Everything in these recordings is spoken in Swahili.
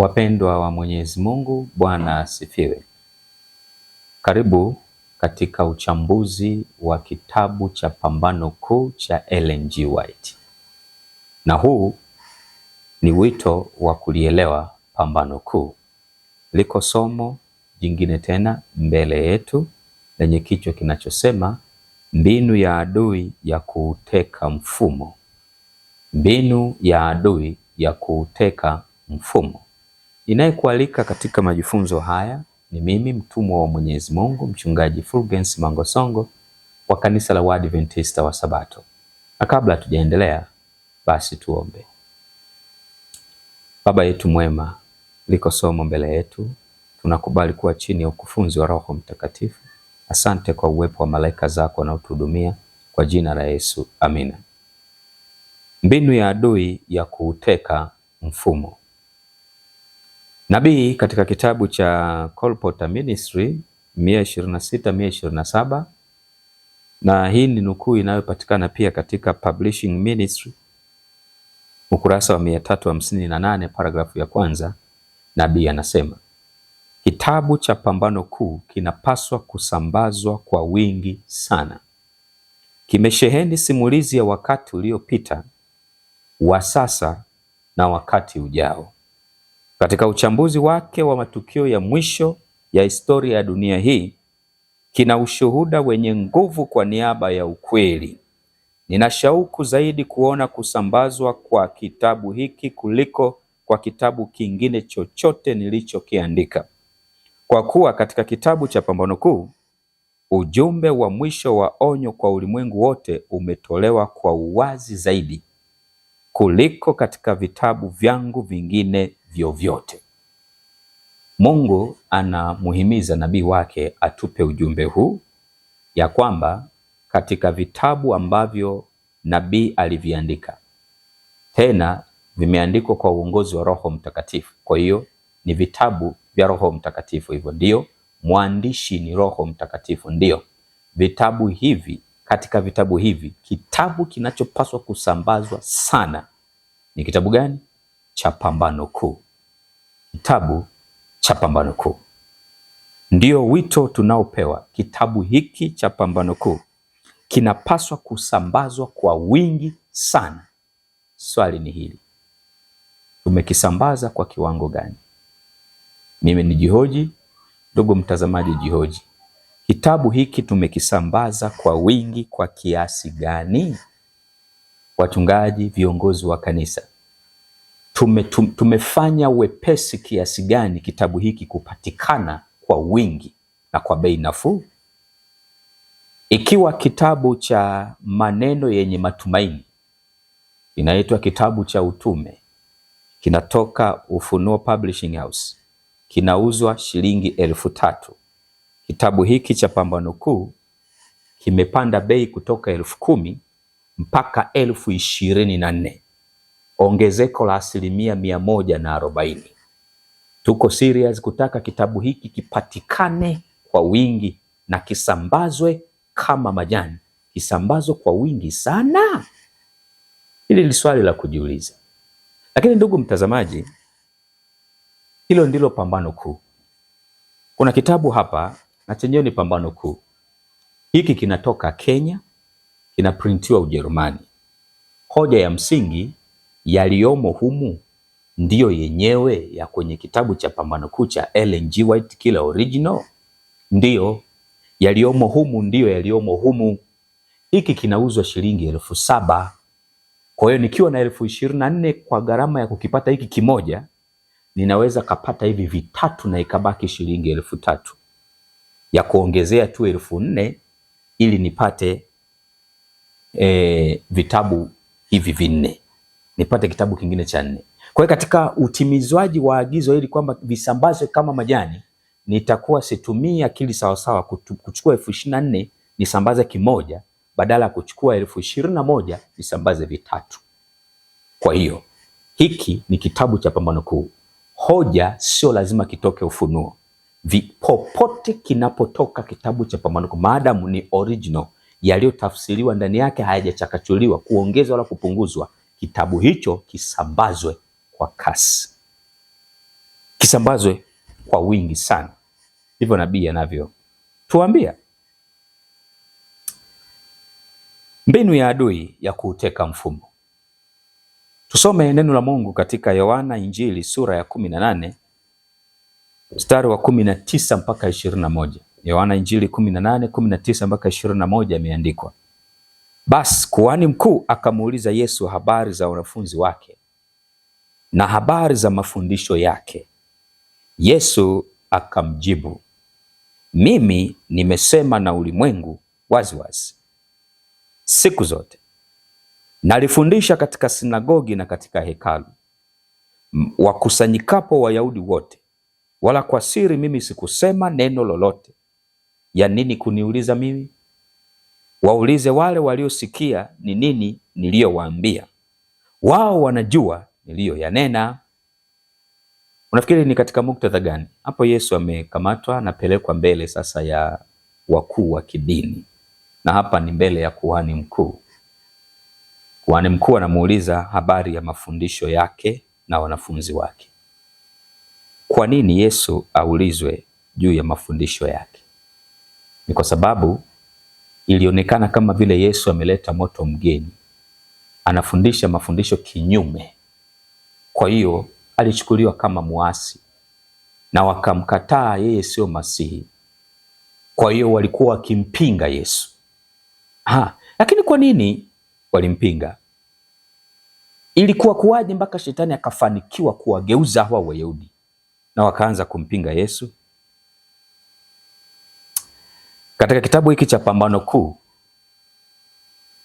Wapendwa wa Mwenyezi Mungu, Bwana asifiwe. Karibu katika uchambuzi wa kitabu cha Pambano Kuu cha Ellen G. White. Na huu ni wito wa kulielewa pambano kuu. Liko somo jingine tena mbele yetu lenye kichwa kinachosema mbinu ya adui ya kuuteka mfumo. Mbinu ya adui ya kuuteka mfumo. Ninayekualika katika majifunzo haya ni mimi mtumwa wa Mwenyezi Mungu, mchungaji Fulgence Mangosongo wa kanisa la Waadventista wa Sabato. Na kabla tujaendelea, basi tuombe. Baba yetu mwema, liko somo mbele yetu, tunakubali kuwa chini ya ukufunzi wa Roho Mtakatifu. Asante kwa uwepo wa malaika zako wanaotuhudumia, kwa jina la Yesu, amina. Mbinu ya adui ya kuuteka mfumo. Nabii katika kitabu cha Colporteur Ministry 126-127, na hii ni nukuu inayopatikana pia katika Publishing Ministry ukurasa wa 358 paragrafu ya kwanza. Nabii anasema kitabu cha Pambano Kuu kinapaswa kusambazwa kwa wingi sana. Kimesheheni simulizi ya wakati uliopita, wa sasa na wakati ujao. Katika uchambuzi wake wa matukio ya mwisho ya historia ya dunia hii, kina ushuhuda wenye nguvu kwa niaba ya ukweli. Nina shauku zaidi kuona kusambazwa kwa kitabu hiki kuliko kwa kitabu kingine chochote nilichokiandika. Kwa kuwa katika kitabu cha Pambano Kuu, ujumbe wa mwisho wa onyo kwa ulimwengu wote umetolewa kwa uwazi zaidi kuliko katika vitabu vyangu vingine vyovyote. Mungu anamuhimiza nabii wake atupe ujumbe huu, ya kwamba katika vitabu ambavyo nabii aliviandika, tena vimeandikwa kwa uongozi wa Roho Mtakatifu. Kwa hiyo ni vitabu vya Roho Mtakatifu, hivyo ndio mwandishi ni Roho Mtakatifu. Ndio vitabu hivi, katika vitabu hivi kitabu kinachopaswa kusambazwa sana ni kitabu gani? Cha Pambano Kuu. Kitabu cha Pambano Kuu ndio wito tunaopewa. Kitabu hiki cha Pambano Kuu kinapaswa kusambazwa kwa wingi sana. Swali ni hili, tumekisambaza kwa kiwango gani? Mimi ni jihoji, ndugu mtazamaji jihoji, kitabu hiki tumekisambaza kwa wingi kwa kiasi gani? Wachungaji, viongozi wa kanisa, tumefanya wepesi kiasi gani kitabu hiki kupatikana kwa wingi na kwa bei nafuu? Ikiwa kitabu cha maneno yenye matumaini inaitwa kitabu cha utume, kinatoka Ufunuo Publishing House, kinauzwa shilingi 3,000. Kitabu hiki cha Pambano Kuu kimepanda bei kutoka 10,000 mpaka 24,000, ongezeko la 140%. Tuko serious kutaka kitabu hiki kipatikane kwa wingi na kisambazwe kama majani, kisambazwe kwa wingi sana. Hili ni swali la kujiuliza. Lakini ndugu mtazamaji, hilo ndilo Pambano Kuu. Kuna kitabu hapa na chenyewe ni Pambano Kuu. Hiki kinatoka Kenya, kinaprintiwa Ujerumani. Hoja ya msingi yaliyomo humu ndiyo yenyewe ya kwenye kitabu cha Pambano Kuu cha Ellen G. White kile original. Ndiyo yaliyomo humu, ndiyo yaliyomo humu. Hiki kinauzwa shilingi 7,000. Kwa hiyo nikiwa na 24,000 kwa gharama ya kukipata hiki kimoja, ninaweza kapata hivi vitatu na ikabaki shilingi 3,000 ya kuongezea tu 4,000 ili nipate vitabu hivi 4, nipate kitabu kingine cha 4. Kwa hiyo katika utimizwaji wa agizo hili kwamba visambazwe kama majani, nitakuwa situmii akili sawasawa kuchukua 24,000 nisambaze kimoja, badala ya kuchukua 21,000 nisambaze vitatu. Kwa hiyo hiki ni kitabu cha Pambano Kuu. Hoja sio lazima kitoke Ufunuo. Popote kinapotoka kitabu cha Pambano Kuu, maadamu ni original, yaliyotafsiriwa ndani yake hayajachakachuliwa, kuongezwa wala kupunguzwa, kitabu hicho kisambazwe kwa kasi. kisambazwe kwa wingi sana. Hivyo nabii anavyotuambia. Mbinu ya adui ya kuuteka mfumo. Tusome neno la Mungu katika Yohana Injili sura ya 18 mstari wa 19 mpaka 21. Yohana Injili 18:19 mpaka 21 imeandikwa. Basi kuhani mkuu akamuuliza Yesu habari za wanafunzi wake na habari za mafundisho yake. Yesu akamjibu, mimi nimesema na ulimwengu waziwazi siku zote. Nalifundisha katika sinagogi na katika hekalu, wakusanyikapo Wayahudi wote, wala kwa siri mimi sikusema neno lolote. Ya nini kuniuliza mimi? Waulize wale waliosikia ni nini niliyowaambia. Wao wanajua niliyoyanena. Unafikiri ni katika muktadha gani? Hapo Yesu amekamatwa, anapelekwa mbele sasa ya wakuu wa kidini, na hapa ni mbele ya kuhani mkuu. Kuhani mkuu anamuuliza habari ya mafundisho yake na wanafunzi wake. Kwa nini Yesu aulizwe juu ya mafundisho yake? Ni kwa sababu ilionekana kama vile Yesu ameleta moto mgeni, anafundisha mafundisho kinyume. Kwa hiyo alichukuliwa kama muasi na wakamkataa yeye sio Masihi. Kwa hiyo walikuwa wakimpinga Yesu. Lakini kwa nini walimpinga? Ilikuwa kuwaje mpaka shetani akafanikiwa kuwageuza hawa Wayahudi na wakaanza kumpinga Yesu? Katika kitabu hiki cha Pambano Kuu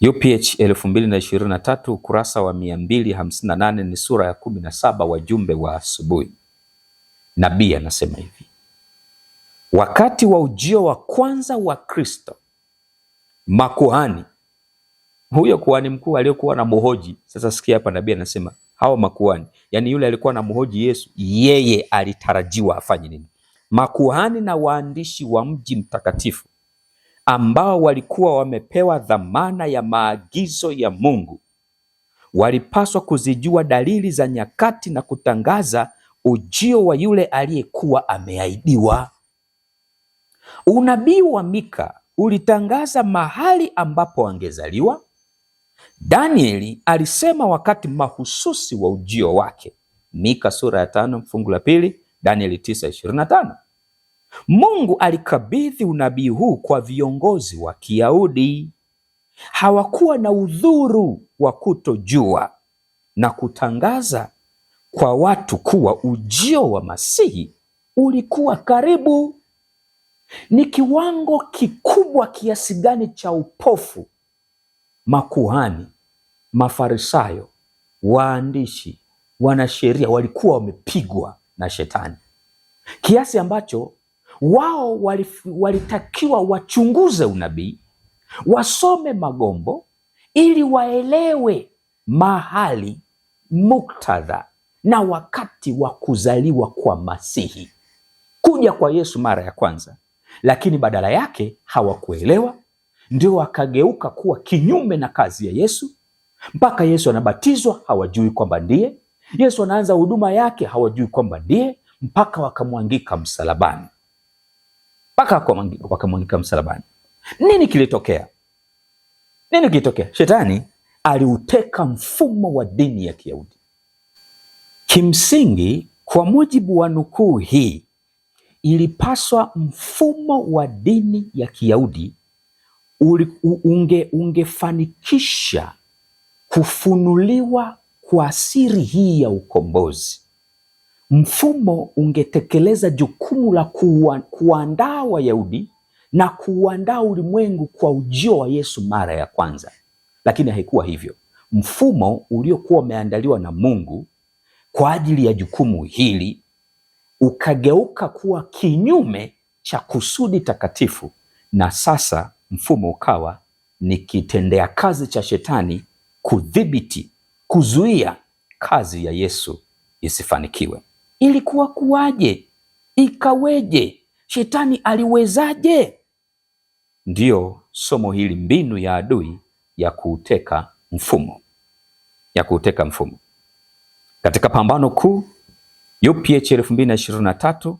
UPH 2023 ukurasa wa 258 ni sura ya 17, wajumbe wa asubuhi. Nabii anasema hivi: wakati wa ujio wa kwanza wa Kristo, makuhani, huyo kuhani mkuu aliyokuwa na mhoji. Sasa sikia hapa, nabii anasema hao makuhani, yani yule alikuwa na mhoji Yesu, yeye alitarajiwa afanye nini? Makuhani na waandishi wa mji mtakatifu ambao walikuwa wamepewa dhamana ya maagizo ya Mungu walipaswa kuzijua dalili za nyakati na kutangaza ujio wa yule aliyekuwa ameahidiwa. Unabii wa Mika ulitangaza mahali ambapo angezaliwa. Danieli alisema wakati mahususi wa ujio wake. Mika sura ya 5 fungu la 2, Danieli 9:25. Mungu alikabidhi unabii huu kwa viongozi wa Kiyahudi. Hawakuwa na udhuru wa kutojua na kutangaza kwa watu kuwa ujio wa Masihi ulikuwa karibu. Ni kiwango kikubwa kiasi gani cha upofu makuhani, Mafarisayo, waandishi, wanasheria walikuwa wamepigwa na shetani, kiasi ambacho wao walitakiwa wachunguze unabii, wasome magombo ili waelewe mahali, muktadha na wakati wa kuzaliwa kwa Masihi, kuja kwa Yesu mara ya kwanza. Lakini badala yake hawakuelewa, ndio wakageuka kuwa kinyume na kazi ya Yesu. Mpaka Yesu anabatizwa hawajui kwamba ndiye. Yesu anaanza huduma yake hawajui kwamba ndiye, mpaka wakamwangika msalabani. Nini kilitokea? Shetani aliuteka mfumo wa dini ya Kiyahudi. Kimsingi, kwa mujibu wa nukuu hii, ilipaswa mfumo wa dini ya Kiyahudi ungefanikisha kufunuliwa kwa siri hii ya ukombozi. Mfumo ungetekeleza jukumu la kuandaa Wayahudi na kuandaa ulimwengu kwa ujio wa Yesu mara ya kwanza. Lakini haikuwa hivyo. Mfumo uliokuwa umeandaliwa na Mungu kwa ajili ya jukumu hili ukageuka kuwa kinyume cha kusudi takatifu, na sasa mfumo ukawa ni kitendea kazi cha shetani kudhibiti, kuzuia kazi ya Yesu isifanikiwe. Ilikuwa kuwaje? Ikaweje? Shetani aliwezaje? Ndiyo somo hili, mbinu ya adui ya kuuteka mfumo. Katika Pambano Kuu UPH 2023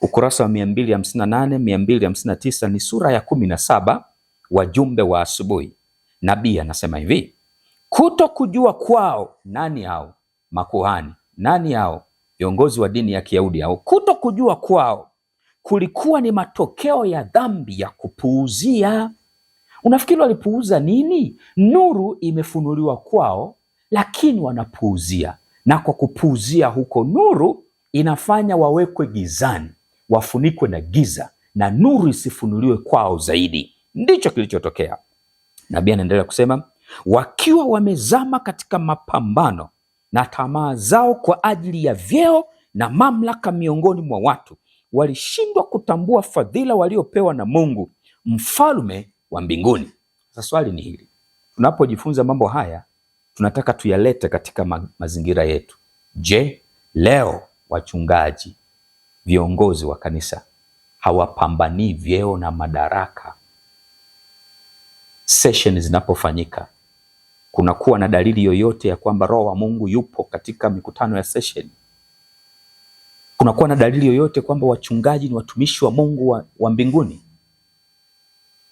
ukurasa wa 258, 259 ni sura ya 17, wajumbe wa asubuhi. Nabii anasema hivi: kuto kujua kwao. Nani hao? Makuhani. Nani hao? Viongozi wa dini ya Kiyahudi hao. Kuto kujua kwao kulikuwa ni matokeo ya dhambi ya kupuuzia. Unafikiri walipuuza nini? Nuru imefunuliwa kwao, lakini wanapuuzia, na kwa kupuuzia huko nuru inafanya wawekwe gizani, wafunikwe na giza, na nuru isifunuliwe kwao zaidi. Ndicho kilichotokea. Nabii anaendelea kusema, wakiwa wamezama katika mapambano na tamaa zao kwa ajili ya vyeo na mamlaka miongoni mwa watu, walishindwa kutambua fadhila waliopewa na Mungu, mfalme wa mbinguni. Sasa swali ni hili, tunapojifunza mambo haya tunataka tuyalete katika mazingira yetu. Je, leo wachungaji, viongozi wa kanisa hawapambanii vyeo na madaraka? Session zinapofanyika, kunakuwa na dalili yoyote ya kwamba Roho wa Mungu yupo katika mikutano ya session? Kunakuwa na dalili yoyote kwamba wachungaji ni watumishi wa Mungu wa mbinguni?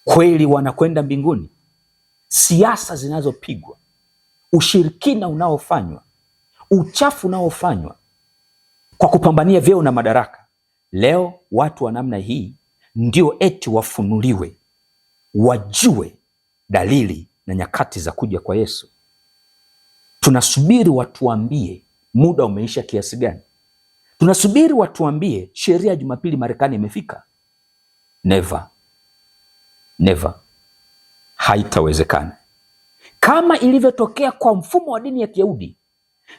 Kweli wanakwenda mbinguni? Siasa zinazopigwa, ushirikina unaofanywa, uchafu unaofanywa kwa kupambania vyeo na madaraka, leo watu wa namna hii ndio eti wafunuliwe, wajue dalili na nyakati za kuja kwa Yesu. Tunasubiri watuambie muda umeisha kiasi gani? Tunasubiri watuambie sheria ya Jumapili Marekani imefika? Never. Never. Haitawezekana. Kama ilivyotokea kwa mfumo wa dini ya Kiyahudi,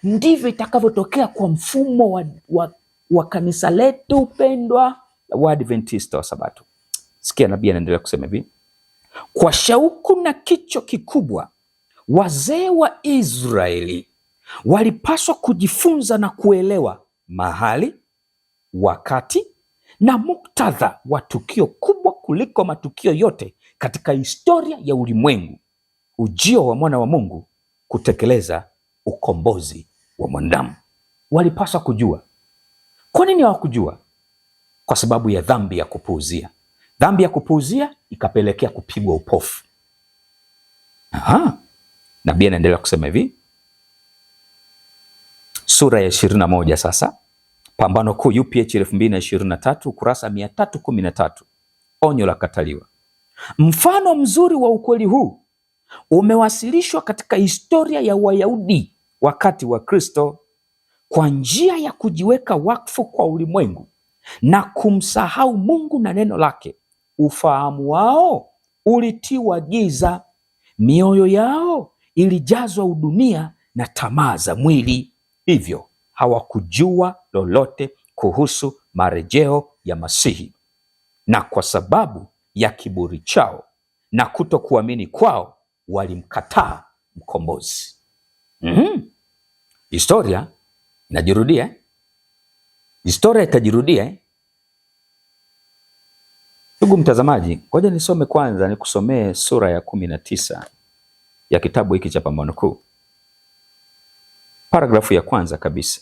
ndivyo itakavyotokea kwa mfumo wa kanisa letu pendwa la Waadventista wa Sabato. Sikia nabii anaendelea kusema hivi: kwa shauku na kicho kikubwa, wazee wa Israeli walipaswa kujifunza na kuelewa mahali, wakati na muktadha wa tukio kubwa kuliko matukio yote katika historia ya ulimwengu, ujio wa mwana wa Mungu kutekeleza ukombozi wa mwanadamu. Walipaswa kujua. Kwa nini hawakujua? Kwa sababu ya dhambi ya kupuuzia. Dhambi ya kupuuzia ikapelekea kupigwa upofu. Nabii anaendelea kusema hivi, sura ya 21 sasa, Pambano Kuu UPH 2023 ukurasa 313, onyo la kataliwa. Mfano mzuri wa ukweli huu umewasilishwa katika historia ya Wayahudi wakati wa Kristo kwa njia ya kujiweka wakfu kwa ulimwengu na kumsahau Mungu na neno lake. Ufahamu wao ulitiwa giza, mioyo yao ilijazwa udunia na tamaa za mwili, hivyo hawakujua lolote kuhusu marejeo ya Masihi, na kwa sababu ya kiburi chao na kutokuamini kwao walimkataa mkombozi. Historia inajirudia, historia itajirudia. Ndugu mtazamaji, ngoja nisome kwanza, nikusomee sura ya 19 ya kitabu hiki cha Pambano Kuu, paragrafu ya kwanza kabisa.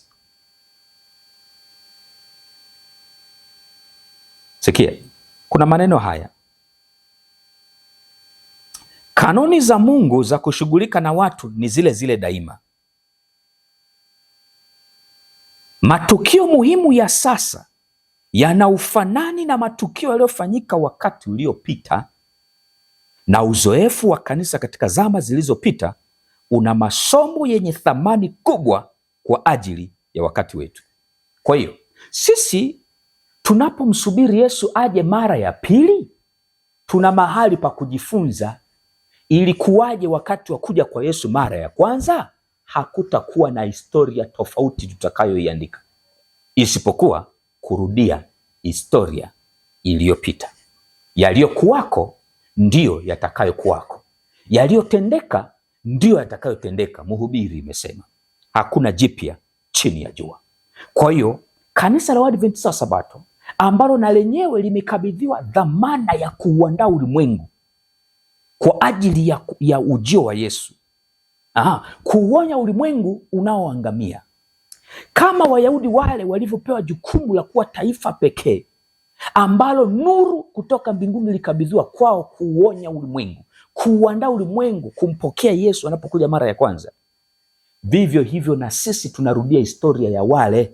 Sikia, kuna maneno haya: kanuni za Mungu za kushughulika na watu ni zile zile daima. Matukio muhimu ya sasa yana ufanani na matukio yaliyofanyika wakati uliopita, na uzoefu wa kanisa katika zama zilizopita una masomo yenye thamani kubwa kwa ajili ya wakati wetu. Kwa hiyo sisi tunapomsubiri Yesu aje mara ya pili, tuna mahali pa kujifunza. Ilikuwaje wakati wa kuja kwa Yesu mara ya kwanza? Hakutakuwa na historia tofauti tutakayoiandika, isipokuwa kurudia historia iliyopita. Yaliyokuwako ndiyo yatakayokuwako, yaliyotendeka ndiyo yatakayotendeka. Mhubiri imesema hakuna jipya chini ya jua. Kwa hiyo kanisa la Waadventista wa Sabato ambalo na lenyewe limekabidhiwa dhamana ya kuuandaa ulimwengu kwa ajili ya ujio wa Yesu, kuuonya ulimwengu unaoangamia, kama Wayahudi wale walivyopewa jukumu la kuwa taifa pekee ambalo nuru kutoka mbinguni likabidhiwa kwao kuuonya ulimwengu, kuuandaa ulimwengu kumpokea Yesu anapokuja mara ya kwanza. Vivyo hivyo na sisi tunarudia historia ya wale,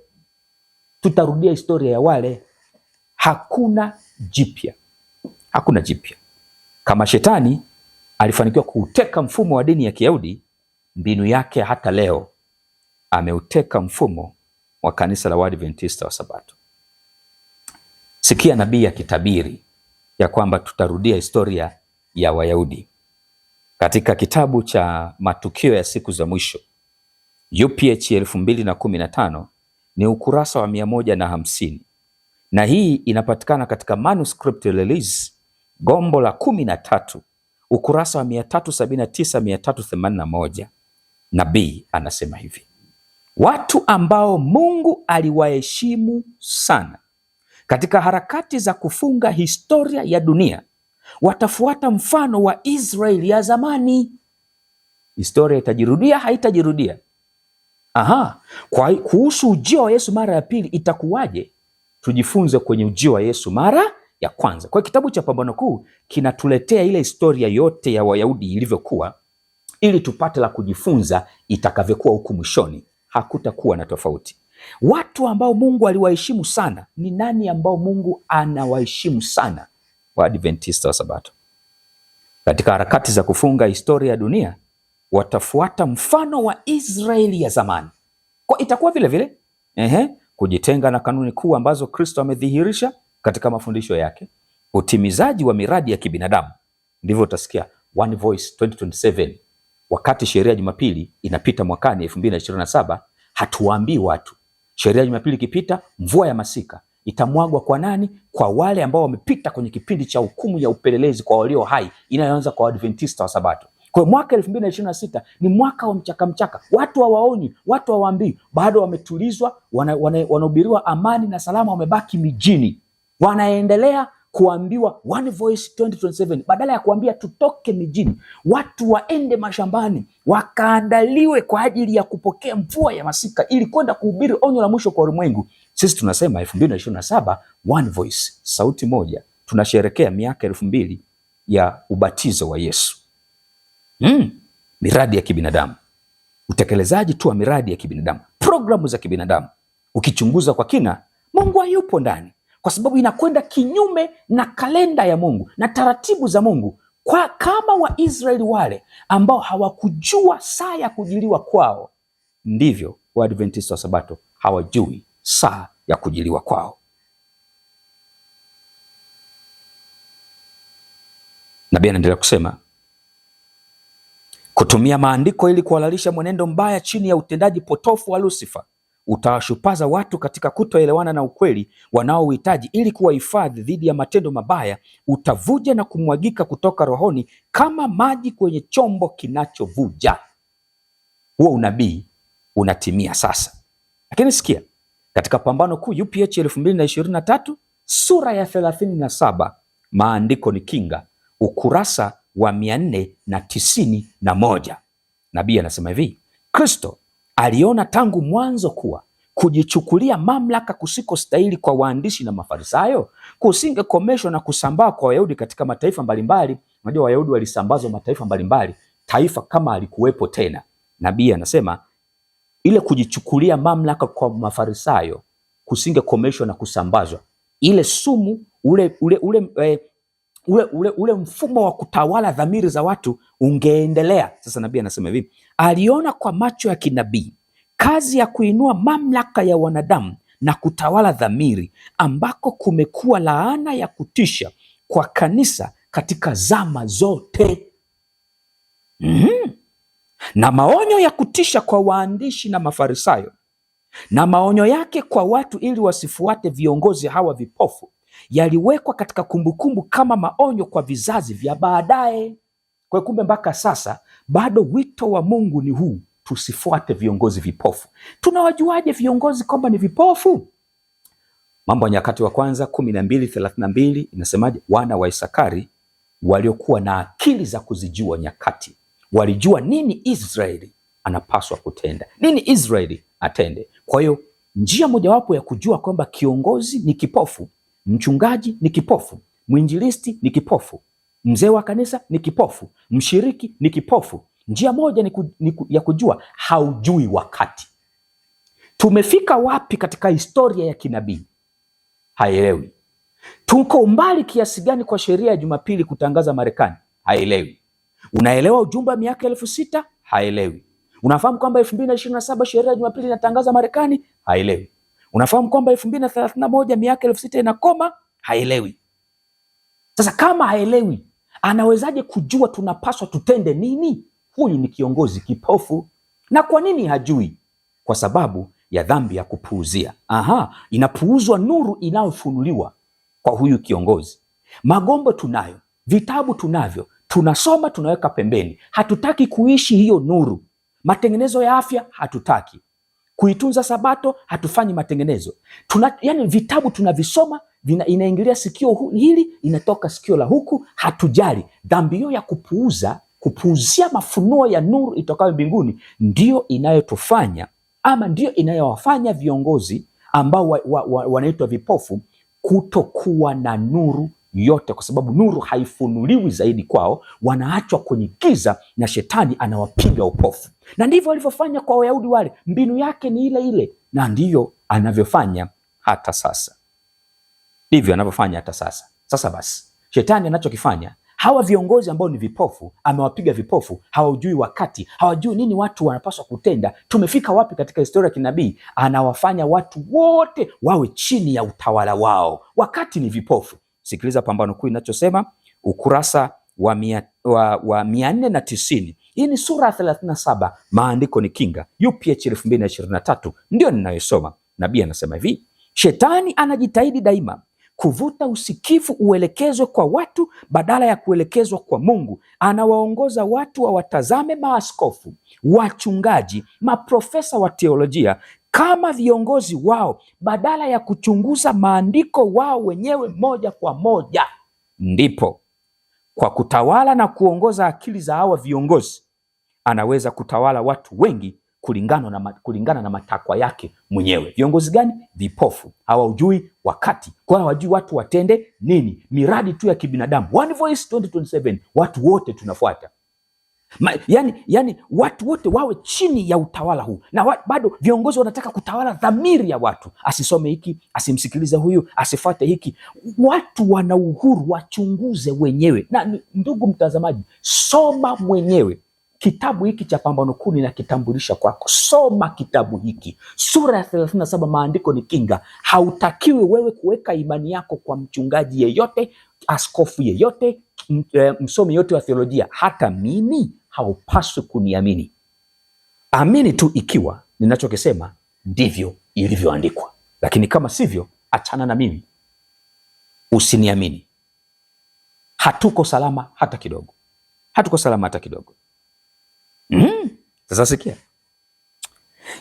tutarudia historia ya wale. Hakuna jipya, hakuna jipya. Kama shetani alifanikiwa kuuteka mfumo wa dini ya Kiyahudi, mbinu yake hata leo ameuteka mfumo wa kanisa la Waadventista wa Sabato. Sikia nabii akitabiri ya kwamba tutarudia historia ya Wayahudi. Katika kitabu cha Matukio ya Siku za Mwisho UPH 2015 ni ukurasa wa 150, na hii inapatikana katika manuscript release gombo la 13 ukurasa wa 379-381. Nabii anasema hivi: watu ambao Mungu aliwaheshimu sana katika harakati za kufunga historia ya dunia watafuata mfano wa Israeli ya zamani. Historia itajirudia, haitajirudia? Kwa kuhusu ujio wa Yesu mara ya pili itakuwaje? Tujifunze kwenye ujio wa Yesu mara ya kwanza. Kwa kitabu cha Pambano Kuu kinatuletea ile historia yote ya Wayahudi ilivyokuwa, ili tupate la kujifunza itakavyokuwa huku mwishoni. Hakutakuwa na tofauti. Watu ambao Mungu aliwaheshimu sana, ni nani ambao Mungu anawaheshimu sana? Waadventista wa Sabato. Katika harakati za kufunga historia ya dunia watafuata mfano wa Israeli ya zamani. Kwa itakuwa vile vile kujitenga na kanuni kuu ambazo Kristo amedhihirisha katika mafundisho yake, utimizaji wa miradi ya kibinadamu. Ndivyo utasikia One Voice 2027 wakati sheria ya Jumapili inapita mwakani 2027, hatuwaambii watu sheria ya Jumapili ikipita, mvua ya masika itamwagwa kwa nani? Kwa wale ambao wamepita kwenye kipindi cha hukumu ya upelelezi kwa walio hai, inayoanza kwa Waadventista wa Sabato. Kwa mwaka 2026 ni mwaka wa mchaka. Watu hawaoni, watu hawaambii, bado wametulizwa, wanahubiriwa amani na salama, wamebaki mijini. Wanaendelea kuambiwa One Voice 2027 badala ya kuambia tutoke mijini, watu waende mashambani wakaandaliwe kwa ajili ya kupokea mvua ya masika ili kwenda kuhubiri onyo la mwisho kwa ulimwengu. Sisi tunasema 2027 One Voice, sauti moja. Tunasherekea miaka 2000 ya ubatizo wa Yesu. Miradi ya kibinadamu, utekelezaji tu wa miradi ya kibinadamu, programu za kibinadamu. Ukichunguza kwa kina, Mungu hayupo ndani, kwa sababu inakwenda kinyume na kalenda ya Mungu na taratibu za Mungu. Kwa kama Waisraeli wale ambao hawakujua saa ya kujiliwa kwao, ndivyo Waadventista wa Sabato hawajui saa ya kujiliwa kwao. Nabii anaendelea kusema, kutumia maandiko ili kuhalalisha mwenendo mbaya chini ya utendaji potofu wa Lucifer utawashupaza watu katika kutoelewana na ukweli wanaouhitaji ili kuwahifadhi dhidi ya matendo mabaya. Utavuja na kumwagika kutoka rohoni kama maji kwenye chombo kinachovuja. Huo unabii unatimia sasa. Lakini sikia, katika Pambano Kuu UPH 2023 sura ya 37, maandiko ni kinga, ukurasa wa 491, nabii anasema hivi: Kristo aliona tangu mwanzo kuwa kujichukulia mamlaka kusikostahili kwa waandishi na Mafarisayo kusingekomeshwa na kusambaa kwa Wayahudi katika mataifa mbalimbali. Unajua Wayahudi walisambazwa mataifa mbalimbali, taifa kama alikuwepo tena. Nabii anasema ile kujichukulia mamlaka kwa Mafarisayo kusingekomeshwa na kusambazwa, ile sumu, ule mfumo wa kutawala dhamiri za watu ungeendelea. Sasa nabii anasema hivi: aliona kwa macho ya kinabii kazi ya kuinua mamlaka ya wanadamu na kutawala dhamiri, ambako kumekuwa laana ya kutisha kwa kanisa katika zama zote. Na maonyo ya kutisha kwa waandishi na Mafarisayo, na maonyo yake kwa watu ili wasifuate viongozi hawa vipofu, yaliwekwa katika kumbukumbu kama maonyo kwa vizazi vya baadaye. Kwa kumbe mpaka sasa bado wito wa Mungu ni huu, tusifuate viongozi vipofu. Tunawajuaje viongozi kwamba ni vipofu? Mambo ya Nyakati wa Kwanza 12:32 inasemaje? Wana wa Isakari waliokuwa na akili za kuzijua nyakati walijua nini Israeli anapaswa kutenda, nini Israeli atende. Kwa hiyo njia mojawapo ya kujua kwamba kiongozi ni kipofu, mchungaji ni kipofu, mwinjilisti ni kipofu, mzee wa kanisa ni kipofu, mshiriki ni kipofu, njia moja ya kujua haujui wakati. Tumefika wapi katika historia ya kinabii? Haelewi. Tuko umbali kiasi gani kwa sheria ya Jumapili kutangaza Marekani? Haelewi. Unaelewa ujumbe wa miaka 6,000? Haelewi. Unafahamu kwamba 2027 sheria ya Jumapili inatangaza Marekani? Haelewi. Unafahamu kwamba 2031 miaka 6,000 inakoma? Haelewi. Sasa kama haelewi, anawezaje kujua tunapaswa tutende nini? Huyu ni kiongozi kipofu. Na kwa nini hajui? Kwa sababu ya dhambi ya kupuuzia. Inapuuzwa nuru inayofunuliwa kwa huyu kiongozi. Magombo tunayo, vitabu tunavyo, tunasoma, tunaweka pembeni. Hatutaki kuishi hiyo nuru. Matengenezo ya afya hatutaki. Kuitunza Sabato hatufanyi matengenezo. Yani vitabu tunavisoma, inaingilia sikio hili, inatoka sikio la huku, hatujali. Dhambi hiyo ya kupuuzia mafunuo ya nuru itokayo mbinguni ndio inayotufanya ama ndio inayowafanya viongozi ambao wanaitwa vipofu kutokuwa na nuru yote, kwa sababu nuru haifunuliwi zaidi kwao, wanaachwa kwenye giza na shetani anawapiga upofu. Na ndivyo alivyofanya kwa Wayahudi wale, mbinu yake ni ile ile, na ndiyo anavyofanya hata sasa. Ndivyo anavyofanya hata sasa. Sasa basi, shetani anachokifanya, hawa viongozi ambao ni vipofu, amewapiga vipofu, hawajui wakati, hawajui nini watu wanapaswa kutenda. Tumefika wapi katika historia ya kinabii? Anawafanya watu wote wawe chini ya utawala wao, wakati ni vipofu. Sikiliza Pambano Kuu inachosema, ukurasa wa 490. Hii ni sura ya 37, maandiko ni kinga, UPH 2023 ndio ninayosoma. Nabii anasema hivi: shetani anajitahidi daima kuvuta usikifu uelekezwe kwa watu badala ya kuelekezwa kwa Mungu. Anawaongoza watu wawatazame maaskofu, wachungaji, maprofesa wa teolojia kama viongozi wao badala ya kuchunguza maandiko wao wenyewe moja kwa moja. Ndipo kwa kutawala na kuongoza akili za hawa viongozi anaweza kutawala watu wengi kulingana na matakwa yake mwenyewe. Viongozi gani? Vipofu. Hawajui wakati, kwa hawajui watu watende nini. Miradi tu ya kibinadamu, One Voice 2027, watu wote tunafuata. Yani watu wote wawe chini ya utawala huu, na bado viongozi wanataka kutawala dhamiri ya watu. Asisome hiki, asimsikilize huyu, asifuate hiki. Watu wana uhuru, wachunguze wenyewe. Na ndugu mtazamaji, soma mwenyewe kitabu hiki cha Pambano Kuu na kitambulisha kwako. Soma kitabu hiki, sura ya 37, maandiko ni kinga. Hautakiwi wewe kuweka imani yako kwa mchungaji yeyote, askofu yeyote, msomi yote wa theolojia. Hata mimi haupaswi kuniamini. Amini tu ikiwa ninachokisema ndivyo ilivyoandikwa, lakini kama sivyo, achana na mimi, usiniamini. Hatuko salama hata kidogo, hatuko salama hata kidogo. Sasa sikia,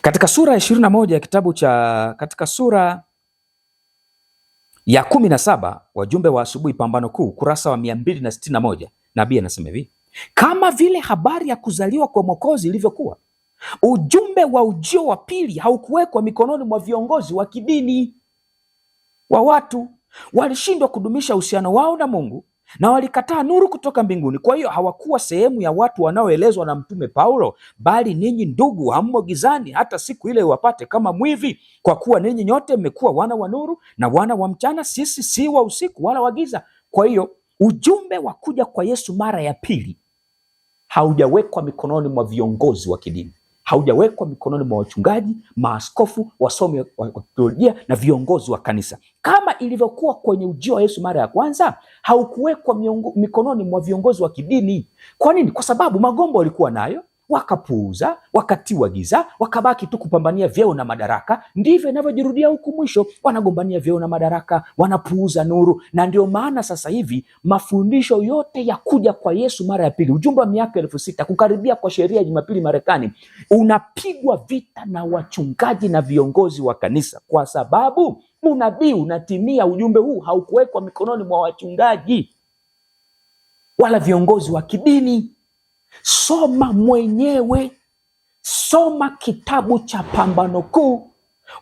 katika sura ya 21 ya kitabu cha, katika sura ya 17 wajumbe wa asubuhi, Pambano Kuu, kurasa wa 261, nabii anasema hivi: kama vile habari ya kuzaliwa kwa Mwokozi ilivyokuwa, ujumbe wa ujio wa pili haukuwekwa mikononi mwa viongozi wa kidini wa watu. Walishindwa kudumisha uhusiano wao na Mungu na walikataa nuru kutoka mbinguni. Kwa hiyo hawakuwa sehemu ya watu wanaoelezwa na Mtume Paulo, bali ninyi ndugu, hammo gizani hata siku ile iwapate kama mwivi, kwa kuwa ninyi nyote mmekuwa wana wa nuru na wana wa mchana, sisi si wa usiku wala wa giza. Kwa hiyo ujumbe wa kuja kwa Yesu mara ya pili haujawekwa mikononi mwa viongozi wa kidini, haujawekwa mikononi mwa wachungaji, maaskofu, wasomi wa teolojia na viongozi wa kanisa. Kama ilivyokuwa kwenye ujio wa Yesu mara ya kwanza, haukuwekwa mikononi mwa viongozi wa kidini. Kwa nini? Kwa sababu magombo walikuwa nayo, wakapuuza, wakatiwa giza, wakabaki tu kupambania vyeo na madaraka. Ndivyo inavyojirudia huku mwisho, wanagombania vyeo na madaraka, wanapuuza nuru. Na ndio maana sasa hivi mafundisho yote ya kuja kwa Yesu mara ya pili, ujumbe wa miaka 6,000, kukaribia kwa sheria ya Jumapili Marekani, unapigwa vita na wachungaji na viongozi wa kanisa, kwa sababu unabii unatimia. Ujumbe huu haukuwekwa mikononi mwa wachungaji wala viongozi wa kidini. Soma mwenyewe, Soma kitabu cha Pambano Kuu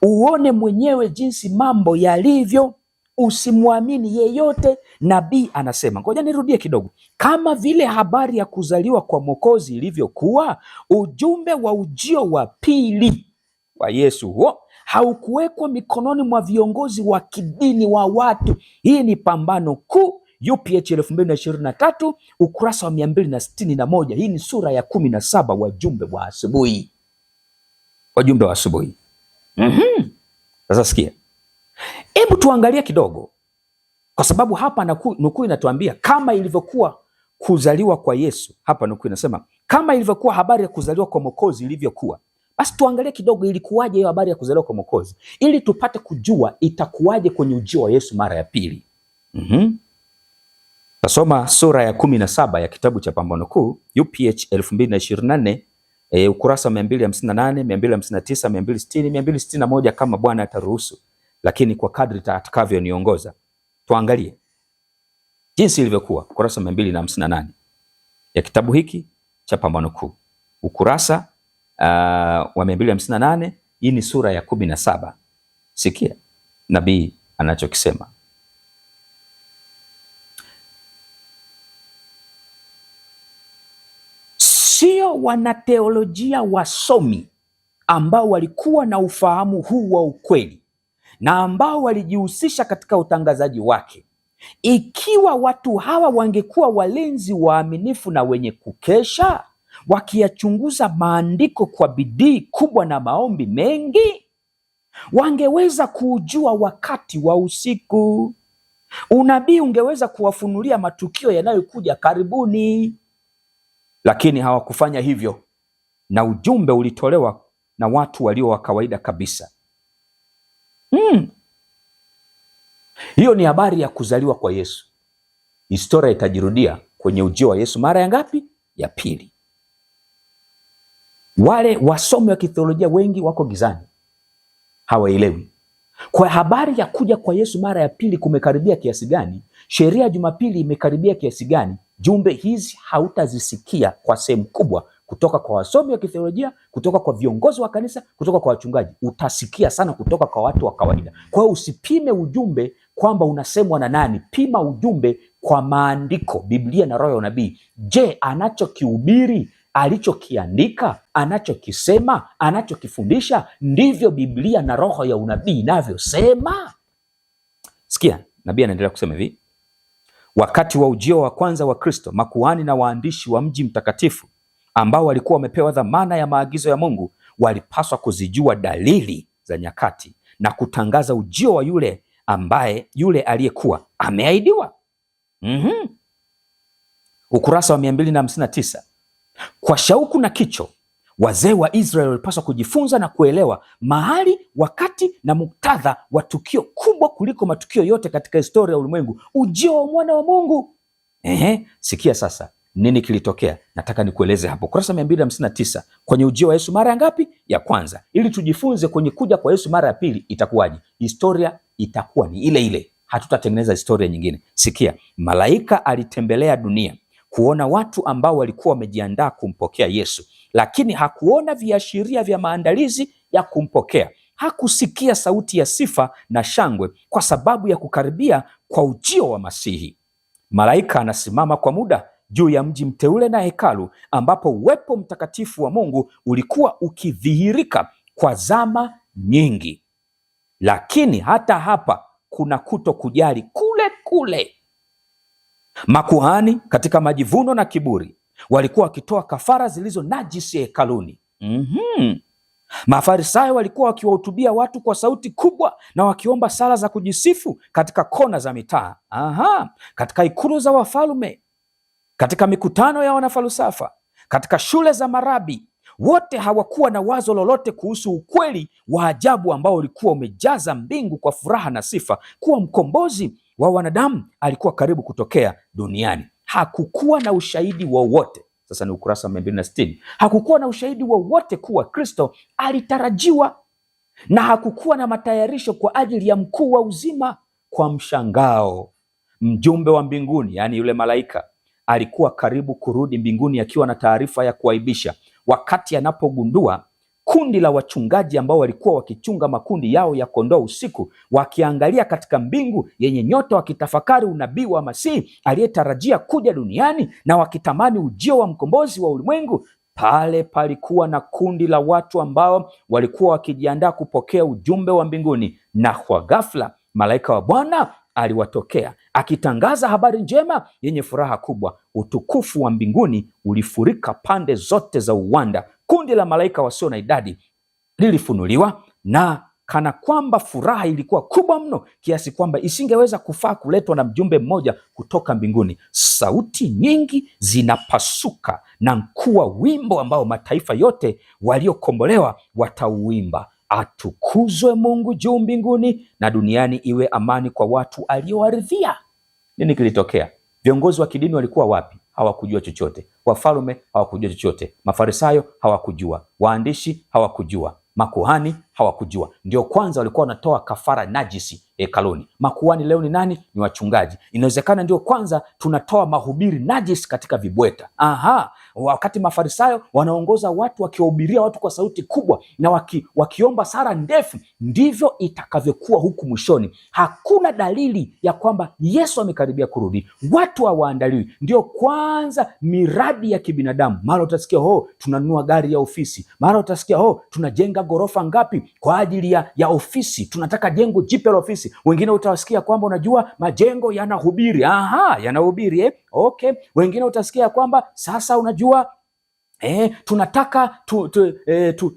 uone mwenyewe jinsi mambo yalivyo. Usimwamini yeyote. Nabii anasema, ngoja nirudie kidogo, kama vile habari ya kuzaliwa kwa Mwokozi ilivyokuwa, ujumbe wa ujio wa pili wa Yesu huo haukuwekwa mikononi mwa viongozi wa kidini wa watu. Hii ni Pambano Kuu, UPH 2023, ukurasa wa 261. Hii ni sura ya 17, wajumbe wa asubuhi. Wajumbe wa asubuhi. Sasa sikia, hebu tuangalie kidogo, kwa sababu hapa nukuu inatuambia kama ilivyokuwa kuzaliwa kwa Yesu. Hapa nukuu inasema kama ilivyokuwa habari ya kuzaliwa kwa Mwokozi ilivyokuwa. Basi tuangalie kidogo ilikuwaje hiyo habari ya kuzaliwa kwa Mwokozi, ili tupate kujua itakuwaje kwenye ujio wa Yesu mara ya pili. Tasoma sura ya 17 ya kitabu cha Pambano Kuu, UPH 2024, ukurasa 258, 259, 260, 261 kama Bwana ataruhusu, lakini kwa kadri atakavyoniongoza. Tuangalie jinsi ilivyokuwa, ukurasa 258 ya kitabu hiki cha Pambano Kuu, ukurasa wa 258. Hii ni sura ya 17. Sikia nabii anachokisema. Sio wanateolojia wasomi ambao walikuwa na ufahamu huu wa ukweli na ambao walijihusisha katika utangazaji wake. Ikiwa watu hawa wangekuwa walinzi waaminifu na wenye kukesha, wakiyachunguza maandiko kwa bidii kubwa na maombi mengi, wangeweza kuujua wakati wa usiku. Unabii ungeweza kuwafunulia matukio yanayokuja karibuni. Lakini hawakufanya hivyo, na ujumbe ulitolewa na watu walio wa kawaida kabisa. Hiyo ni habari ya kuzaliwa kwa Yesu. Historia itajirudia kwenye ujio wa Yesu mara ya ngapi? Ya pili. Wale wasomi wa kitheolojia wengi wako gizani, hawaelewi kwa habari ya kuja kwa Yesu mara ya pili kumekaribia kiasi gani, sheria ya Jumapili imekaribia kiasi gani. Jumbe hizi hautazisikia kwa sehemu kubwa kutoka kwa wasomi wa kitheolojia, kutoka kwa viongozi wa kanisa, kutoka kwa wachungaji. Utasikia sana kutoka kwa watu wa kawaida. Kwa hiyo usipime ujumbe kwamba unasemwa na nani, pima ujumbe kwa maandiko, Biblia na roho ya unabii. Je, anachokihubiri, alichokiandika, anachokisema, anachokifundisha ndivyo Biblia na roho ya unabii inavyosema? Sikia, nabii anaendelea kusema hivi: wakati wa ujio wa kwanza wa Kristo, makuhani na waandishi wa mji mtakatifu ambao walikuwa wamepewa dhamana ya maagizo ya Mungu walipaswa kuzijua dalili za nyakati na kutangaza ujio wa yule aliyekuwa ameahidiwa. Ukurasa wa 259. Kwa shauku na kicho, wazee wa Israeli walipaswa kujifunza na kuelewa mahali, wakati na muktadha wa tukio kubwa kuliko matukio yote katika historia ya ulimwengu, ujio wa mwana wa Mungu. Sikia sasa nini kilitokea. Nataka nikueleze hapo ukurasa 259 kwenye ujio wa Yesu mara ya ngapi? Ya kwanza, ili tujifunze kwenye kuja kwa Yesu mara ya pili itakuwaje. Historia itakuwa ni ile ile, hatutatengeneza historia nyingine. Sikia, malaika alitembelea dunia kuona watu ambao walikuwa wamejiandaa kumpokea Yesu, lakini hakuona viashiria vya maandalizi ya kumpokea. Hakusikia sauti ya sifa na shangwe kwa sababu ya kukaribia kwa ujio wa Masihi. Malaika anasimama kwa muda juu ya mji mteule na hekalu, ambapo uwepo mtakatifu wa Mungu ulikuwa ukidhihirika kwa zama nyingi. Lakini hata hapa kuna kuto kujali kule kule. Makuhani katika majivuno na kiburi walikuwa wakitoa kafara zilizo najisi hekaluni. Mafarisayo walikuwa wakiwahutubia watu kwa sauti kubwa na wakiomba sala za kujisifu katika kona za mitaa, katika ikulu za wafalme, katika mikutano ya wanafalsafa, katika shule za marabi. Wote hawakuwa na wazo lolote kuhusu ukweli wa ajabu ambao ulikuwa umejaza mbingu kwa furaha na sifa, kuwa mkombozi wa wanadamu alikuwa karibu kutokea duniani. Hakukuwa na ushahidi wowote. Sasa ni ukurasa 260. Hakukuwa na ushahidi wowote kuwa Kristo alitarajiwa, na hakukuwa na matayarisho kwa ajili ya mkuu wa uzima. Kwa mshangao, mjumbe wa mbinguni, yaani yule malaika, alikuwa karibu kurudi mbinguni akiwa na taarifa ya kuaibisha. wakati anapogundua kundi la wachungaji ambao walikuwa wakichunga makundi yao ya kondoo usiku, wakiangalia katika mbingu yenye nyota, wakitafakari unabii wa Masihi aliyetarajia kuja duniani na wakitamani ujio wa mkombozi wa ulimwengu. Pale palikuwa na kundi la watu ambao walikuwa wakijiandaa kupokea ujumbe wa mbinguni, na kwa ghafla malaika wa Bwana aliwatokea akitangaza habari njema yenye furaha kubwa. Utukufu wa mbinguni ulifurika pande zote za uwanda. Kundi la malaika wasio na idadi lilifunuliwa, na kana kwamba furaha ilikuwa kubwa mno kiasi kwamba isingeweza kufaa kuletwa na mjumbe mmoja kutoka mbinguni. Sauti nyingi zinapasuka na mkuu wa wimbo ambao mataifa yote waliokombolewa watauimba: atukuzwe Mungu juu mbinguni, na duniani iwe amani kwa watu aliowaridhia. Nini kilitokea? Viongozi wa kidini walikuwa wapi? Hawakujua chochote. Wafalme hawakujua chochote. Mafarisayo hawakujua. Waandishi hawakujua. Makuhani hawakujua. Ndio kwanza walikuwa wanatoa kafara najisi hekaluni. Makuhani leo ni nani? Ni wachungaji. Inawezekana ndio kwanza tunatoa mahubiri najisi katika vibweta. Wakati Mafarisayo wanaongoza watu, wakiwahubiria watu kwa sauti kubwa na wakiomba sala ndefu, ndivyo itakavyokuwa huku mwishoni. Hakuna dalili ya kwamba Yesu amekaribia kurudi. Watu hawaandaliwi. Ndio kwanza miradi ya kibinadamu. Mara utasikia tunanunua gari ya ofisi, mara utasikia tunajenga ghorofa ngapi kwa ajili ya ofisi, tunataka jengo jipya la ofisi. Wengine utawasikia kwamba unajua majengo yanahubiri. Yanahubiri okay. Wengine utasikia kwamba sasa unajua tunataka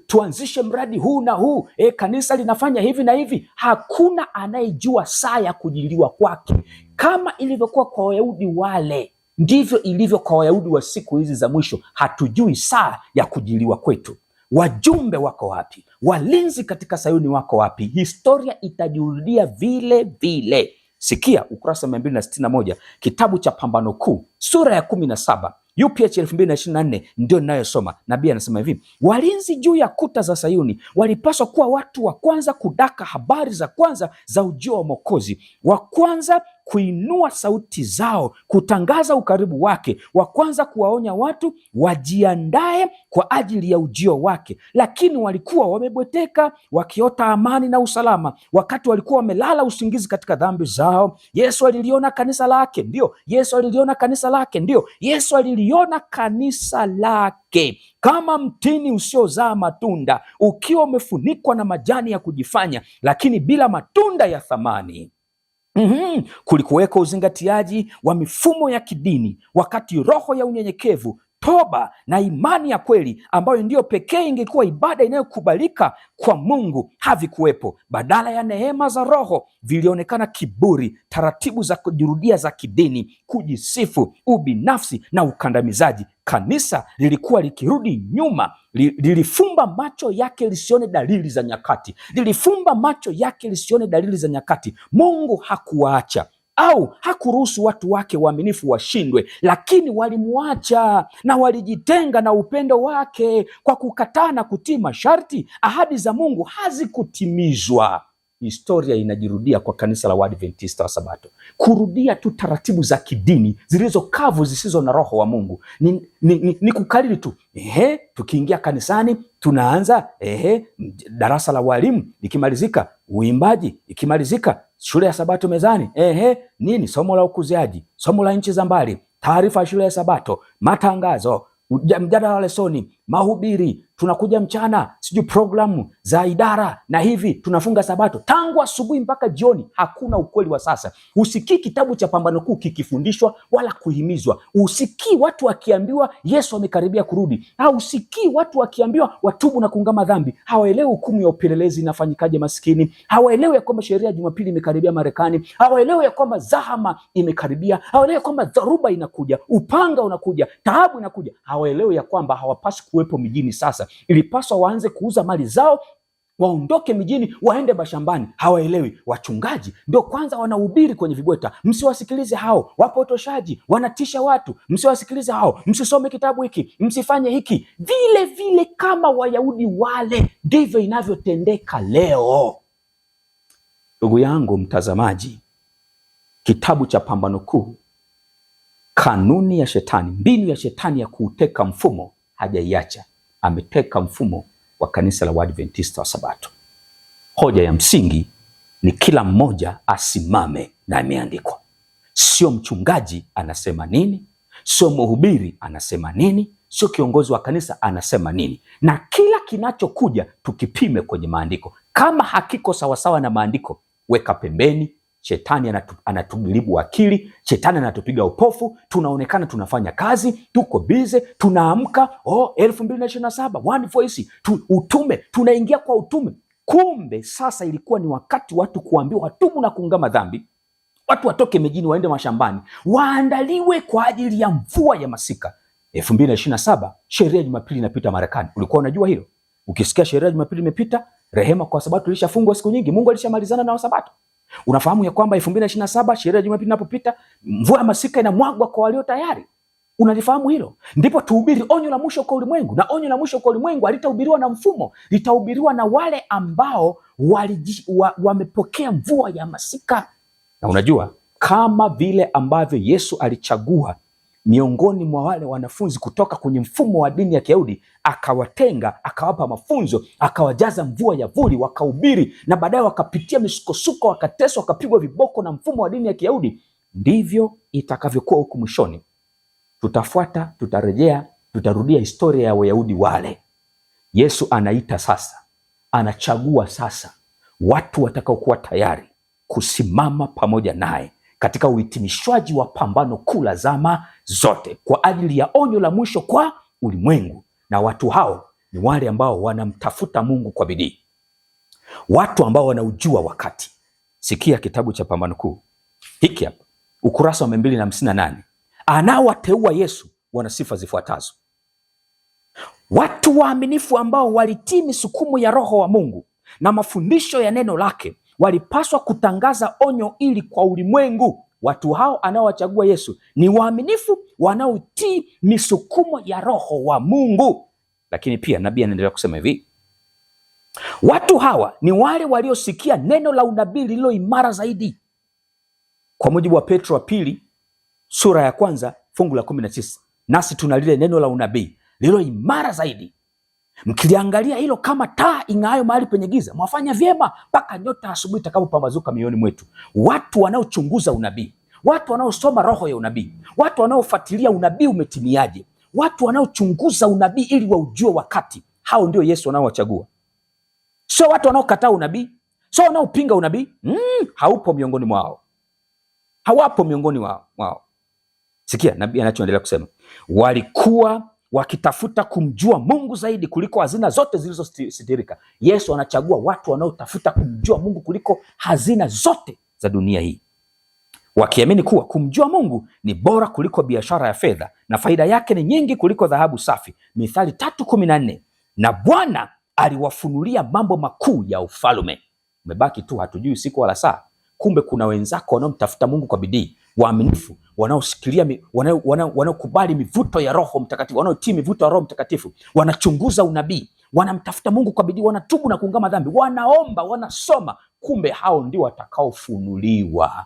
tuanzishe mradi huu na huu, kanisa linafanya hivi na hivi. Hakuna anayejua saa ya kujiliwa kwake. Kama ilivyokuwa kwa Wayahudi wale, ndivyo ilivyo kwa Wayahudi wa siku hizi za mwisho. Hatujui saa ya kujiliwa kwetu. Wajumbe wako wapi? Walinzi katika Sayuni wako wapi? Historia itajirudia vile vile. Sikia ukurasa 261 kitabu cha Pambano Kuu sura ya 17 UPH 2024 ndio ninayosoma. Nabii anasema hivi: walinzi juu ya kuta za Sayuni walipaswa kuwa watu wa kwanza kudaka habari za kwanza za ujio wa Mwokozi, wa kwanza kuinua sauti zao kutangaza ukaribu wake, wa kwanza kuwaonya watu wajiandae kwa ajili ya ujio wake. Lakini walikuwa wamebweteka, wakiota amani na usalama, wakati walikuwa wamelala usingizi katika dhambi zao. Yesu aliliona kanisa lake, ndio Yesu aliliona kanisa lake, ndio Yesu aliliona kanisa lake kama mtini usiozaa matunda, ukiwa umefunikwa na majani ya kujifanya, lakini bila matunda ya thamani. Kulikuweko uzingatiaji wa mifumo ya kidini, wakati roho ya unyenyekevu, toba na imani ya kweli, ambayo ndiyo pekee ingekuwa ibada inayokubalika kwa Mungu, havikuwepo. Badala ya neema za Roho vilionekana kiburi, taratibu za kujirudia za kidini, kujisifu, ubinafsi na ukandamizaji. Kanisa lilikuwa likirudi nyuma, lilifumba macho yake lisione dalili za nyakati. Lilifumba macho yake lisione dalili za nyakati. Mungu hakuwaacha au hakuruhusu watu wake waaminifu washindwe, lakini walimwacha na walijitenga na upendo wake kwa kukataa na kutii masharti. Ahadi za Mungu hazikutimizwa. Historia inajirudia kwa kanisa la Waadventista wa Sabato, kurudia tu taratibu za kidini zilizo kavu, zisizo na roho wa Mungu. Ni kukariri tu. Tukiingia kanisani tunaanza darasa la walimu, ikimalizika uimbaji, ikimalizika shule ya Sabato mezani, nini, somo la ukuzaji, somo la nchi za mbali, taarifa ya shule ya Sabato, matangazo, mjadala wa lesoni, mahubiri, tunakuja mchana, sijui programu za idara na hivi, tunafunga Sabato tangu asubuhi mpaka jioni. Hakuna ukweli wa sasa. Usikii kitabu cha Pambano Kuu kikifundishwa wala kuhimizwa. Usikii watu wakiambiwa Yesu amekaribia kurudi. Usikii watu wakiambiwa watubu na kuungama dhambi. Hawaelewi hukumu ya upelelezi inafanyikaje maskini. Hawaelewi ya kwamba sheria ya Jumapili imekaribia Marekani. Hawaelewi ya kwamba zahama imekaribia. Hawaelewi ya kwamba dharuba inakuja, upanga unakuja, taabu inakuja. Hawaelewi ya kwamba hawapaswi kuwepo mijini sasa. Ilipaswa waanze kuuza mali zao, waondoke mijini, waende mashambani. Hawaelewi. Wachungaji ndio kwanza wanahubiri kwenye vibweta. Msiwasikilize hao wapotoshaji, wanatisha watu. Msiwasikilize hao, msisome kitabu hiki, msifanye hiki. Vile vile kama Wayahudi wale, ndivyo inavyotendeka leo. Ndugu yangu mtazamaji, kitabu cha Pambano Kuu, kanuni ya shetani, mbinu ya shetani ya kuuteka mfumo hajaiacha. ameteka mfumo wa kanisa la Waadventista wa Sabato. Hoja ya msingi ni kila mmoja asimame na imeandikwa. Sio mchungaji anasema nini, sio mhubiri anasema nini, sio kiongozi wa kanisa anasema nini, na kila kinachokuja tukipime kwenye maandiko. Kama hakiko sawasawa na maandiko, weka pembeni. Shetani anatugilibu akili, shetani anatupiga upofu, tunaonekana tunafanya kazi, tuko bize, tunaamka 2027 one voice utume, tunaingia kwa utume. Kumbe sasa ilikuwa ni wakati watu kuambiwa watubu na kuungama dhambi, watu watoke mijini waende mashambani, waandaliwe kwa ajili ya mvua ya masika. 2027 sheria ya Jumapili inapita Marekani. Ulikuwa unajua hilo? Ukisikia sheria ya Jumapili imepita, rehema kwa Sabato ilishafungwa siku nyingi, Mungu alishamalizana na Wasabato. Unafahamu ya kwamba 2027 sheria ya Jumapili inapopita, mvua ya masika inamwagwa kwa walio tayari. Unalifahamu hilo? Ndipo tuhubiri onyo la mwisho kwa ulimwengu, na onyo la mwisho kwa ulimwengu halitahubiriwa na mfumo, litahubiriwa na wale ambao wamepokea mvua ya masika. Na unajua, kama vile ambavyo Yesu alichagua miongoni mwa wale wanafunzi kutoka kwenye mfumo wa dini ya Kiyahudi, akawatenga, akawapa mafunzo, akawajaza mvua ya vuli, wakahubiri, na baadaye wakapitia misukosuko, wakateswa, wakapigwa viboko na mfumo wa dini ya Kiyahudi, ndivyo itakavyokuwa huku mwishoni. Tutafuata, tutarejea, tutarudia historia ya Wayahudi wale. Yesu anaita sasa, anachagua sasa watu watakaokuwa tayari kusimama pamoja naye katika uhitimishwaji wa pambano kuu la zama zote kwa ajili ya onyo la mwisho kwa ulimwengu. Na watu hao ni wale ambao wanamtafuta Mungu kwa bidii, watu ambao wanaujua wakati. Sikia kitabu cha Pambano Kuu hiki hapa, ukurasa wa 258. Anaowateua Yesu wana sifa zifuatazo: watu waaminifu ambao walitii misukumo ya Roho wa Mungu na mafundisho ya neno lake, walipaswa kutangaza onyo ili kwa ulimwengu. Watu hao anaowachagua Yesu ni waaminifu wanaotii misukumo ya Roho wa Mungu. Lakini pia nabii anaendelea kusema hivi, watu hawa ni wale waliosikia neno la unabii lililo imara zaidi, kwa mujibu wa Petro wa pili sura ya 1 fungu la 19. Nasi tuna lile neno la unabii lililo imara zaidi, mkiliangalia hilo kama taa ing'aayo mahali penye giza, mwafanya vyema mpaka nyota asubuhi itakapopambazuka mioyoni mwetu. Watu wanaochunguza unabii, watu wanaosoma roho ya unabii, watu wanaofuatilia unabii umetimiaje, watu wanaochunguza unabii ili waujue wakati, hao ndio Yesu anaowachagua. Sio watu wanaokataa unabii, sio wanaopinga unabii. Haupo miongoni mwao, hawapo miongoni mwao. Sikia nabii anachoendelea kusema, walikuwa wakitafuta kumjua Mungu zaidi kuliko hazina zote zilizositirika. Yesu anachagua watu wanaotafuta kumjua Mungu kuliko hazina zote za dunia hii, wakiamini kuwa kumjua Mungu ni bora kuliko biashara ya fedha na faida yake ni nyingi kuliko dhahabu safi. Mithali 3:14. Na Bwana aliwafunulia mambo makuu ya ufalme. Umebaki tu hatujui siku wala saa. Kumbe kuna wenzako wanaomtafuta Mungu kwa bidii, waaminifu, wanaosikilia, wanaokubali mivuto ya Roho Mtakatifu, wanaotii mivuto ya Roho Mtakatifu, wanachunguza unabii, wanamtafuta Mungu kwa bidii, wanatubu na kuungama dhambi, wanaomba, wanasoma. Kumbe hao ndio watakaofunuliwa,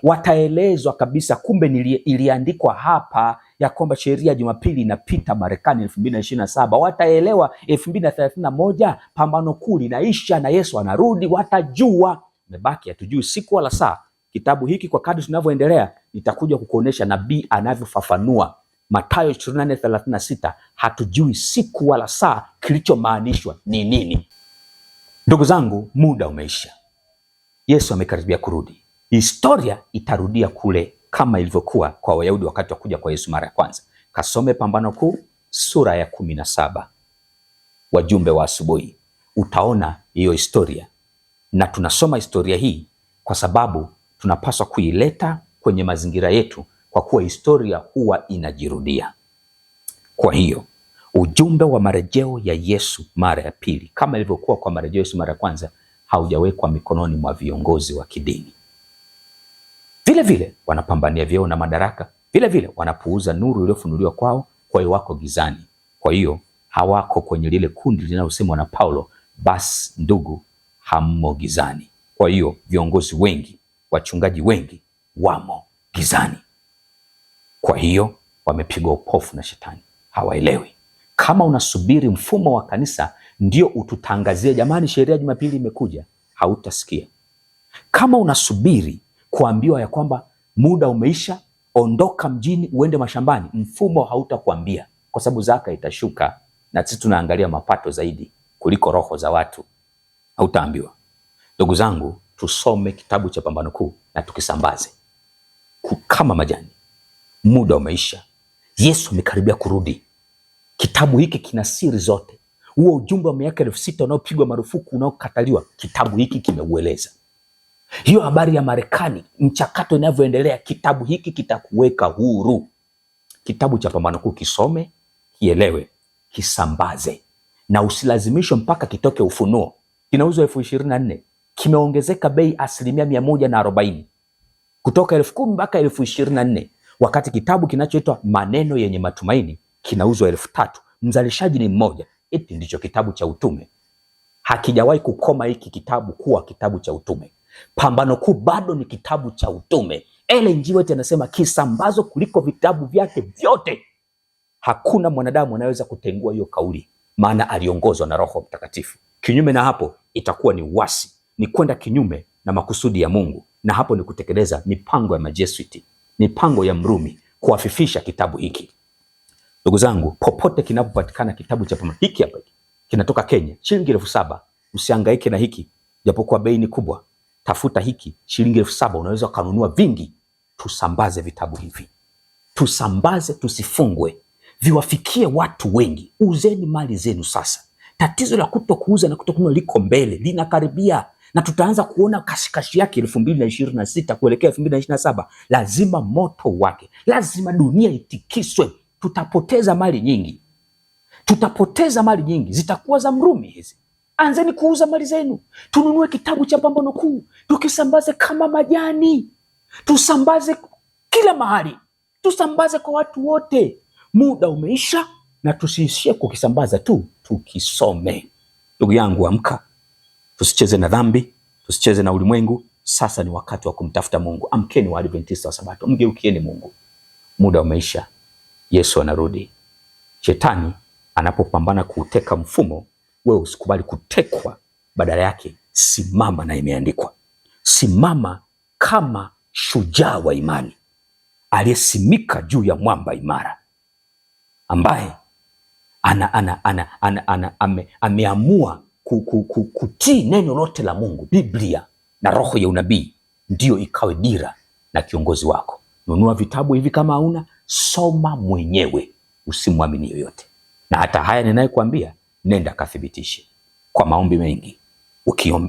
wataelezwa kabisa. Kumbe iliandikwa hapa ya kwamba sheria ya Jumapili inapita Marekani 2027. Wataelewa 2031 pambano kuu linaisha na Yesu anarudi, watajua. Mebaki hatujui siku wala saa. Kitabu hiki kwa kadri tunavyoendelea nitakuja kukuonesha nabii anavyofafanua. Mathayo 24:36, hatujui siku wala saa, kilichomaanishwa ni nini. Ndugu zangu, muda umeisha. Yesu amekaribia kurudi. Historia itarudia kule kama ilivyokuwa kwa Wayahudi wakati wa kuja kwa Yesu mara ya kwanza. Kasome Pambano Kuu sura ya 17, wajumbe wa asubuhi, utaona hiyo historia. Na tunasoma historia hii kwa sababu tunapaswa kuileta kwenye mazingira yetu, kwa kuwa historia huwa inajirudia. Kwa hiyo ujumbe wa marejeo ya Yesu mara ya pili, kama ilivyokuwa kwa marejeo ya Yesu mara ya kwanza, haujawekwa mikononi mwa viongozi wa kidini. Vile vile wanapambania vyeo na madaraka, vile vile wanapuuza nuru iliyofunuliwa kwao, kwa hiyo wako gizani. Kwa hiyo hawako kwenye lile kundi linalosemwa na Paulo, basi ndugu, hammo gizani. Kwa hiyo viongozi wengi, wachungaji wengi wamo gizani. Kwa hiyo wamepigwa upofu na shetani, hawaelewi. Kama unasubiri mfumo wa kanisa ndio ututangazie jamani, sheria Jumapili imekuja, hautasikia. Kama unasubiri kuambiwa ya kwamba muda umeisha, ondoka mjini uende mashambani, mfumo hautakwambia, kwa sababu zaka itashuka na sisi tunaangalia mapato zaidi kuliko roho za watu. Hautaambiwa. Ndugu zangu, tusome kitabu cha Pambano Kuu na tukisambaze kama majani. Muda umeisha, Yesu amekaribia kurudi. Kitabu hiki kina siri zote. Huo ujumbe wa miaka 6,000 unaopigwa marufuku, unaokataliwa, kitabu hiki kimeueleza. Hiyo habari ya Marekani, mchakato inavyoendelea, kitabu hiki kitakuweka huru. Kitabu cha Pambano Kuu kisome, kielewe, kisambaze, na usilazimishwe mpaka kitoke Ufunuo. Kinauzwa 24,000, kimeongezeka bei 140%, kutoka 10,000 mpaka 24,000, wakati kitabu kinachoitwa Maneno Yenye Matumaini kinauzwa 3,000. Mzalishaji ni mmoja. Hiki ndicho kitabu cha utume. Hakijawahi kukoma hiki kitabu kuwa kitabu cha utume. Pambano Kuu bado ni kitabu cha utume. Ellen G. White anasema kisambazo kuliko vitabu vyake vyote. Hakuna mwanadamu anaweza kutengua hiyo kauli, maana aliongozwa na Roho Mtakatifu. Kinyume na hapo itakuwa ni uasi, ni kwenda kinyume na makusudi ya Mungu, na hapo ni kutekeleza mipango ya Majesuiti, mipango ya Mrumi kuafifisha kitabu hiki. Ndugu zangu, popote kinapopatikana kitabu cha Pambano hiki, hapa kinatoka Kenya, shilingi 7,000. Usihangaike na hiki japokuwa bei ni kubwa. Tafuta hiki shilingi 7,000, unaweza kununua vingi. Tusambaze vitabu hivi, tusambaze, tusifungwe, viwafikie watu wengi. Uzeni mali zenu sasa. Tatizo la kutokuuza na kutokununua liko mbele, linakaribia, na tutaanza kuona kashikashi yake 2026 kuelekea 2027. Lazima moto wake, lazima dunia itikiswe. Tutapoteza mali nyingi, tutapoteza mali nyingi, zitakuwa za Mrumi hizi. Anzeni kuuza mali zenu, tununue kitabu cha Pambano Kuu, tukisambaze kama majani, tusambaze kila mahali, tusambaze kwa watu wote. Muda umeisha, na tusiishie kukisambaza tu, tukisome. Ndugu yangu, amka, tusicheze na dhambi, tusicheze na ulimwengu. Sasa ni wakati wa kumtafuta Mungu. Amkeni Waadventista wa Sabato, mgeukieni Mungu. Muda umeisha, Yesu anarudi. Shetani anapopambana kuuteka mfumo, wewe usikubali kutekwa, badala yake simama, na imeandikwa, simama kama shujaa wa imani aliyesimika juu ya mwamba imara, ambaye ameamua kutii neno lote la Mungu. Biblia na roho ya unabii ndio ikawe dira na kiongozi wako. Nunua vitabu hivi, kama hauna, soma mwenyewe, usimwamini yoyote. Na hata haya ninayokuambia, nenda kathibitishe kwa maombi mengi.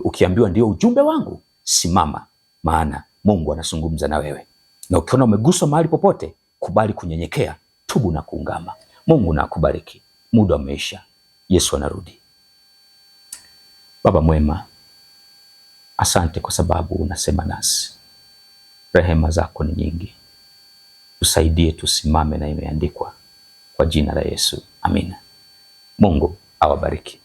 Ukiambiwa ndio ujumbe wangu, simama, maana Mungu anazungumza na wewe. Na ukiona umeguswa mahali popote, kubali kunyenyekea, tubu na kuungama. Mungu na akubariki. Muda umeisha, Yesu anarudi. Baba mwema, asante kwa sababu unasema nasi. Rehema zako ni nyingi. Tusaidie tusimame na imeandikwa, kwa jina la Yesu, amina. Mungu awabariki.